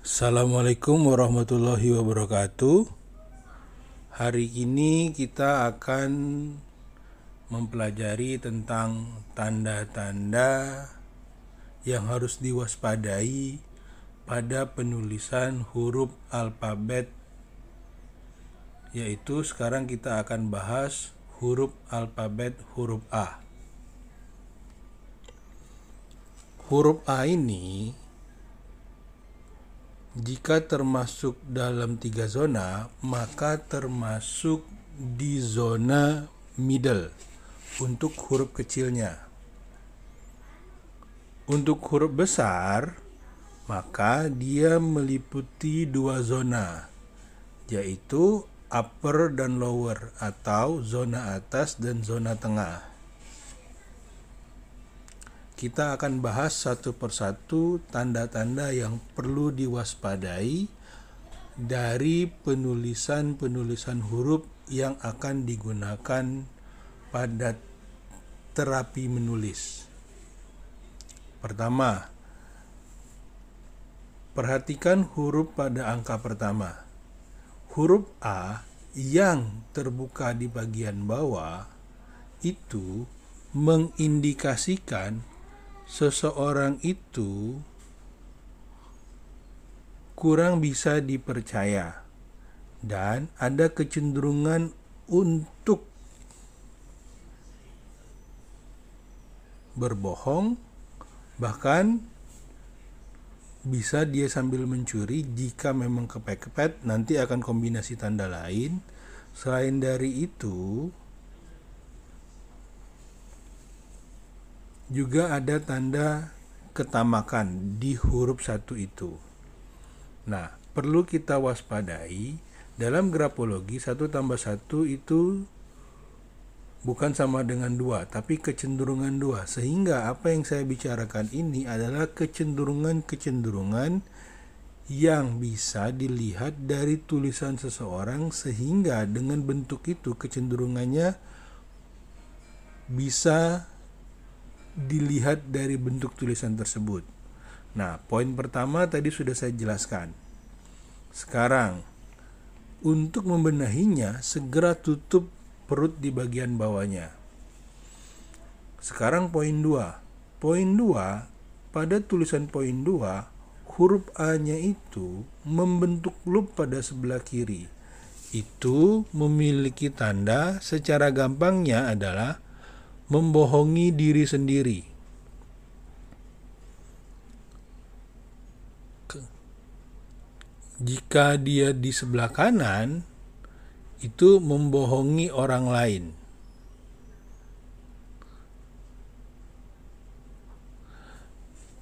Assalamualaikum warahmatullahi wabarakatuh. Hari ini kita akan mempelajari tentang tanda-tanda yang harus diwaspadai pada penulisan huruf alfabet, yaitu sekarang kita akan bahas huruf alfabet huruf A. Huruf A ini jika termasuk dalam 3 zona, maka termasuk di zona middle untuk huruf kecilnya. Untuk huruf besar, maka dia meliputi 2 zona, yaitu upper dan lower atau zona atas dan zona tengah. Kita akan bahas satu persatu tanda-tanda yang perlu diwaspadai dari penulisan huruf yang akan digunakan pada terapi menulis. Pertama, perhatikan huruf pada angka pertama. Huruf A yang terbuka di bagian bawah itu mengindikasikan seseorang itu kurang bisa dipercaya dan ada kecenderungan untuk berbohong, bahkan bisa dia sambil mencuri. Jika memang kepepet, nanti akan kombinasi tanda lain. Selain dari itu, juga ada tanda ketamakan di huruf 1 itu. Nah, perlu kita waspadai dalam grafologi 1 tambah 1 itu bukan sama dengan 2, tapi kecenderungan 2. Sehingga apa yang saya bicarakan ini adalah kecenderungan-kecenderungan yang bisa dilihat dari tulisan seseorang, sehingga dengan bentuk itu kecenderungannya bisa dilihat dari bentuk tulisan tersebut. Nah, poin pertama tadi sudah saya jelaskan. Sekarang, untuk membenahinya, segera tutup perut di bagian bawahnya. Sekarang poin 2. Poin 2, pada tulisan poin 2, huruf A-nya itu membentuk loop pada sebelah kiri. Itu memiliki tanda, secara gampangnya adalah membohongi diri sendiri. Jika dia di sebelah kanan, itu membohongi orang lain.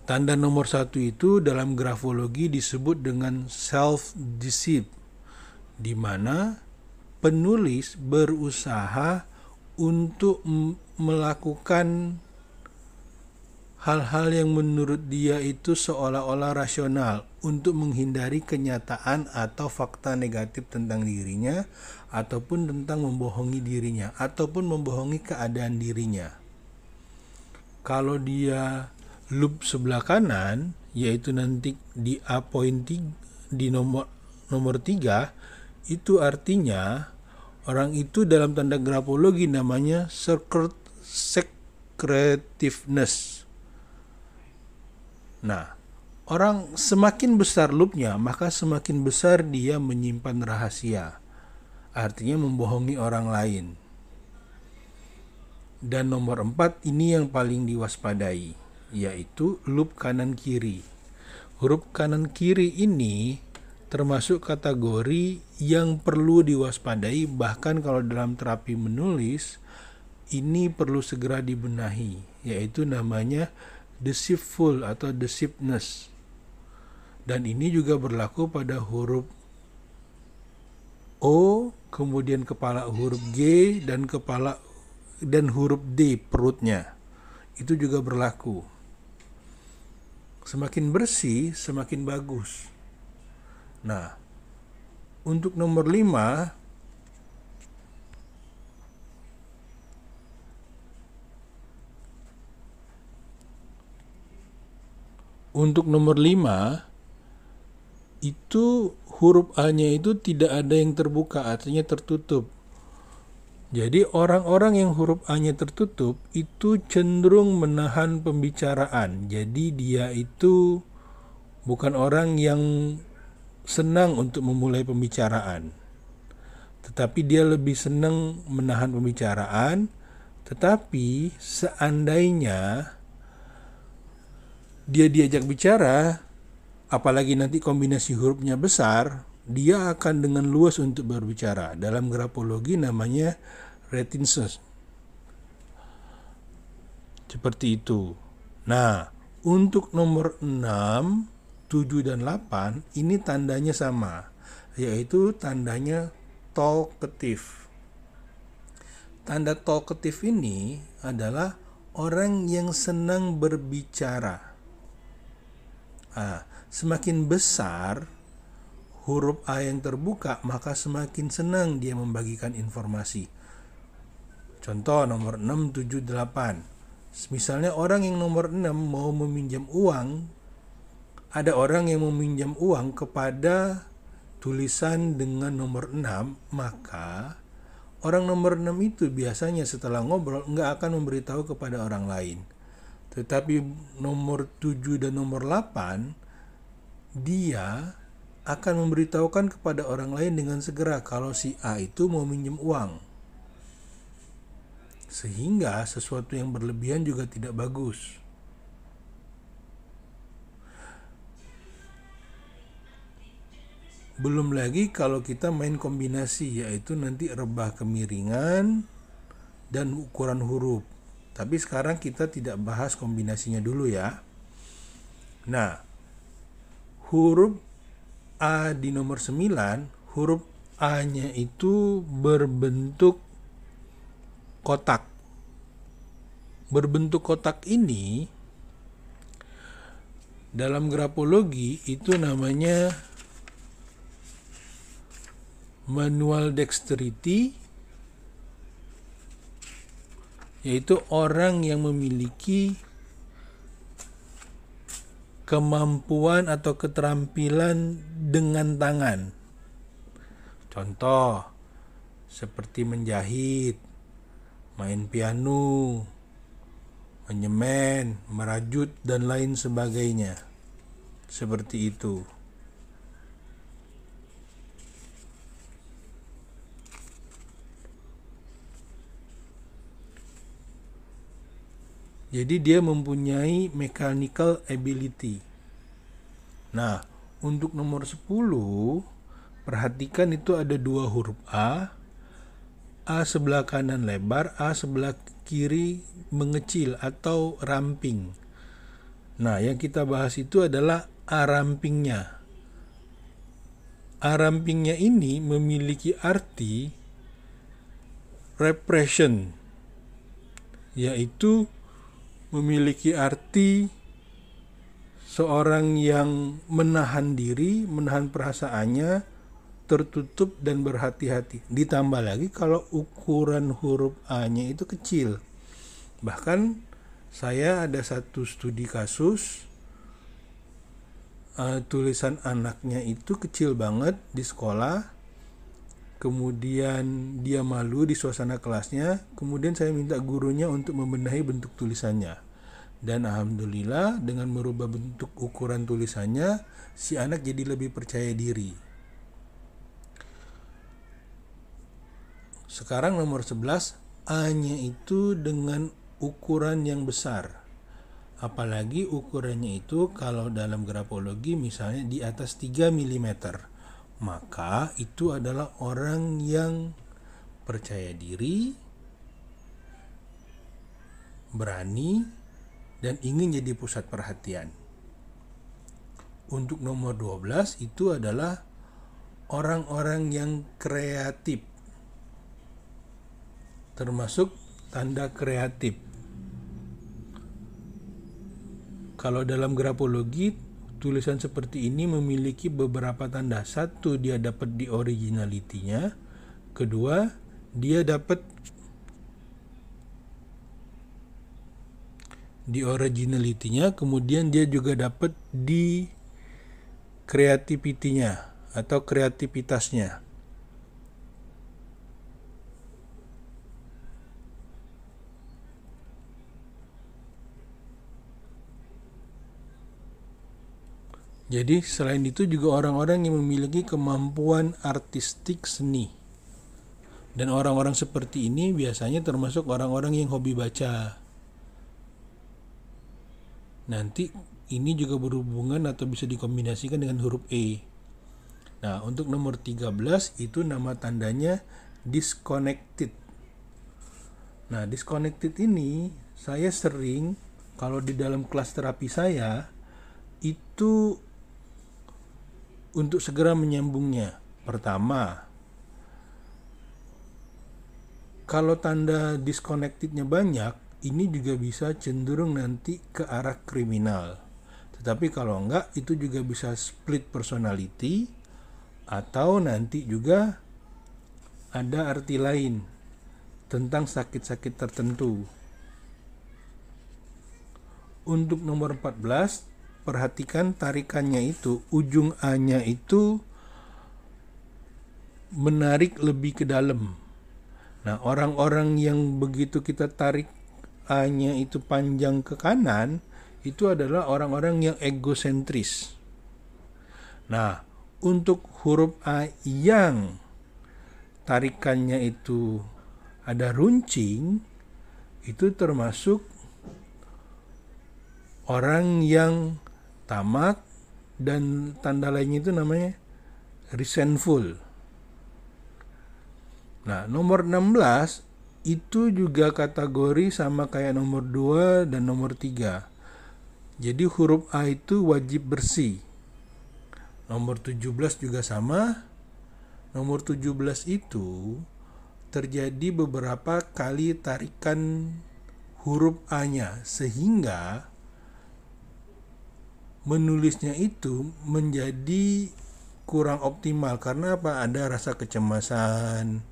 Tanda nomor 1 itu dalam grafologi disebut dengan self-deceit, di mana penulis berusaha untuk melakukan hal-hal yang menurut dia itu seolah-olah rasional untuk menghindari kenyataan atau fakta negatif tentang dirinya, ataupun tentang membohongi dirinya, ataupun membohongi keadaan dirinya. Kalau dia loop sebelah kanan, yaitu nanti di A point di nomor 3, itu artinya orang itu dalam tanda grafologi namanya secretiveness. Nah, orang semakin besar loopnya, maka semakin besar dia menyimpan rahasia. Artinya membohongi orang lain. Dan nomor 4 ini yang paling diwaspadai, yaitu loop kanan kiri. Huruf kanan kiri ini termasuk kategori yang perlu diwaspadai, bahkan kalau dalam terapi menulis ini perlu segera dibenahi, yaitu namanya deceitful atau deceiveness. Dan ini juga berlaku pada huruf O, kemudian kepala huruf G dan huruf D perutnya. Itu juga berlaku. Semakin bersih, semakin bagus. Nah, untuk nomor 5, Untuk nomor 5, itu huruf A-nya itu tidak ada yang terbuka, artinya tertutup. Jadi orang-orang yang huruf A-nya tertutup itu cenderung menahan pembicaraan. Jadi dia itu bukan orang yang senang untuk memulai pembicaraan, tetapi dia lebih senang menahan pembicaraan. Tetapi seandainya dia diajak bicara, apalagi nanti kombinasi hurufnya besar, dia akan dengan luas untuk berbicara. Dalam grafologi namanya reticence. Seperti itu. Nah, untuk nomor 6, 7, dan 8 ini tandanya sama, yaitu tandanya talkative. Tanda talkative ini adalah orang yang senang berbicara. Semakin besar huruf A yang terbuka, maka semakin senang dia membagikan informasi. Contoh nomor 6, 7, 8. Misalnya orang yang nomor 6 mau meminjam uang, ada orang yang meminjam uang kepada tulisan dengan nomor 6, maka orang nomor 6 itu biasanya setelah ngobrol nggak akan memberitahu kepada orang lain. Tetapi nomor 7 dan nomor 8, dia akan memberitahukan kepada orang lain dengan segera kalau si A itu mau minjem uang. Sehingga sesuatu yang berlebihan juga tidak bagus. Belum lagi kalau kita main kombinasi, yaitu nanti rebah kemiringan dan ukuran huruf. Tapi sekarang kita tidak bahas kombinasinya dulu ya. Nah, huruf A di nomor 9, huruf A-nya itu berbentuk kotak. Berbentuk kotak ini dalam grafologi itu namanya manual dexterity, yaitu orang yang memiliki kemampuan atau keterampilan dengan tangan. Contoh seperti menjahit, main piano, menyemen, merajut, dan lain sebagainya. Seperti itu. Jadi dia mempunyai mechanical ability. Nah, untuk nomor 10, perhatikan itu ada dua huruf A sebelah kanan lebar, A sebelah kiri mengecil atau ramping. Nah, yang kita bahas itu adalah A rampingnya. A rampingnya ini memiliki arti repression, yaitu memiliki arti seorang yang menahan diri, menahan perasaannya, tertutup dan berhati-hati. Ditambah lagi kalau ukuran huruf A-nya itu kecil. Bahkan saya ada satu studi kasus, tulisan anaknya itu kecil banget di sekolah. Kemudian dia malu di suasana kelasnya. Kemudian saya minta gurunya untuk membenahi bentuk tulisannya. Dan alhamdulillah dengan merubah bentuk ukuran tulisannya, si anak jadi lebih percaya diri. Sekarang nomor 11, A-nya itu dengan ukuran yang besar. Apalagi ukurannya itu kalau dalam grafologi misalnya di atas 3 mm. Maka itu adalah orang yang percaya diri, berani, dan ingin jadi pusat perhatian. Untuk nomor 12 itu adalah orang-orang yang kreatif, termasuk tanda kreatif. Kalau dalam grafologi, tulisan seperti ini memiliki beberapa tanda. Satu, dia dapat di originality-nya. Kedua, dia dapat di originality-nya. Kemudian dia juga dapat di kreativitinya atau kreativitasnya. Jadi selain itu juga orang-orang yang memiliki kemampuan artistik seni. Dan orang-orang seperti ini biasanya termasuk orang-orang yang hobi baca. Nanti ini juga berhubungan atau bisa dikombinasikan dengan huruf E. Nah, untuk nomor 13 itu nama tandanya disconnected. Nah, disconnected ini saya sering kalau di dalam kelas terapi saya itu untuk segera menyambungnya. Pertama, kalau tanda disconnectednya banyak, ini juga bisa cenderung nanti ke arah kriminal. Tetapi kalau enggak, itu juga bisa split personality, atau nanti juga ada arti lain tentang sakit-sakit tertentu. Untuk nomor 14, perhatikan tarikannya itu, ujung A-nya itu menarik lebih ke dalam. Nah, orang-orang yang begitu kita tarik A-nya itu panjang ke kanan, itu adalah orang-orang yang egosentris. Nah, untuk huruf A yang tarikannya itu ada runcing, itu termasuk orang yang tamak, dan tanda lainnya itu namanya resentful. Nah, nomor 16 itu juga kategori sama kayak nomor 2 dan nomor 3. Jadi huruf A itu wajib bersih. Nomor 17 juga sama. Nomor 17 itu terjadi beberapa kali tarikan huruf A-nya, sehingga menulisnya itu menjadi kurang optimal. Karena apa? Ada rasa kecemasan,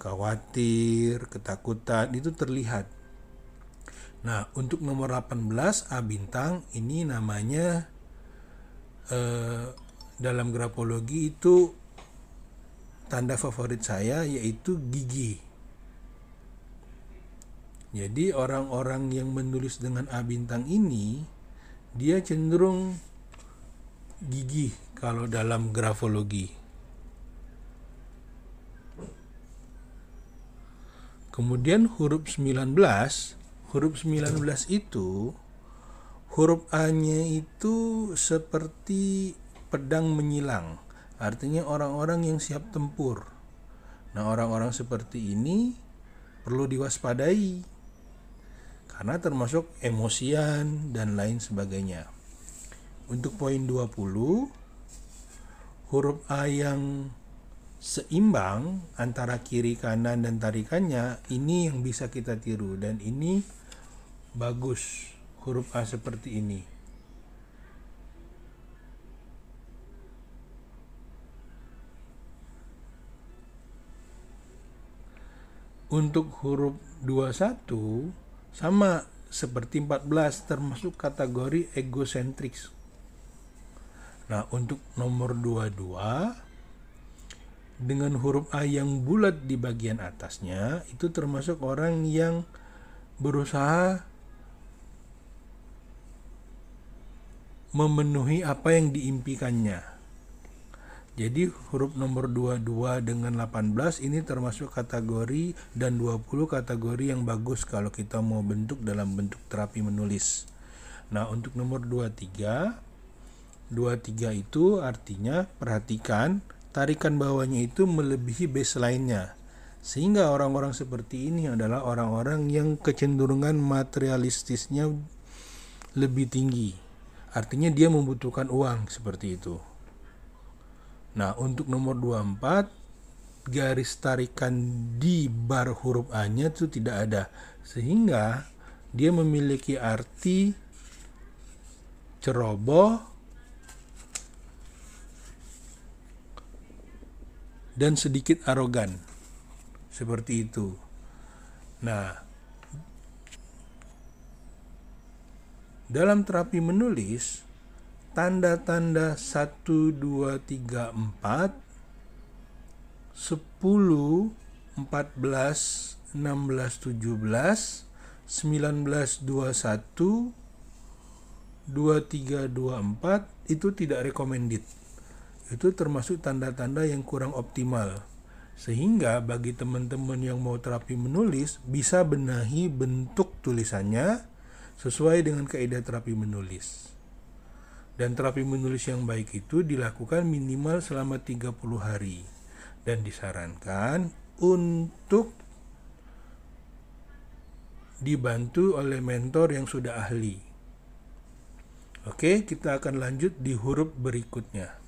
khawatir, ketakutan, itu terlihat. Nah, untuk nomor 18 A bintang ini namanya dalam grafologi itu tanda favorit saya, yaitu gigi. Jadi orang-orang yang menulis dengan A bintang ini dia cenderung gigih kalau dalam grafologi. Kemudian huruf 19 itu huruf A-nya itu seperti pedang menyilang. Artinya orang-orang yang siap tempur. Nah, orang-orang seperti ini perlu diwaspadai karena termasuk emosian dan lain sebagainya. Untuk poin 20, huruf A yang seimbang antara kiri kanan dan tarikannya, ini yang bisa kita tiru, dan ini bagus huruf A seperti ini. Untuk huruf 21 sama seperti 14, termasuk kategori egosentris. Nah, untuk nomor 22 dengan huruf A yang bulat di bagian atasnya, itu termasuk orang yang berusaha memenuhi apa yang diimpikannya. Jadi huruf nomor 22 dengan 18 ini termasuk kategori, dan 20 kategori yang bagus kalau kita mau bentuk dalam bentuk terapi menulis. Nah, untuk nomor 23 itu artinya perhatikan tarikan bawahnya itu melebihi baseline-nya. Sehingga orang-orang seperti ini adalah orang-orang yang kecenderungan materialistisnya lebih tinggi. Artinya dia membutuhkan uang seperti itu. Nah, untuk nomor 24, garis tarikan di bar huruf A-nya itu tidak ada. Sehingga dia memiliki arti ceroboh dan sedikit arogan. Seperti itu. Nah, dalam terapi menulis, tanda-tanda 1, 2, 3, 4, 10, 14, 16, 17, 19, 21, 23, 24 itu tidak recommended. Itu termasuk tanda-tanda yang kurang optimal. Sehingga bagi teman-teman yang mau terapi menulis bisa benahi bentuk tulisannya sesuai dengan kaidah terapi menulis. Dan terapi menulis yang baik itu dilakukan minimal selama 30 hari. Dan disarankan untuk dibantu oleh mentor yang sudah ahli. Oke, kita akan lanjut di huruf berikutnya.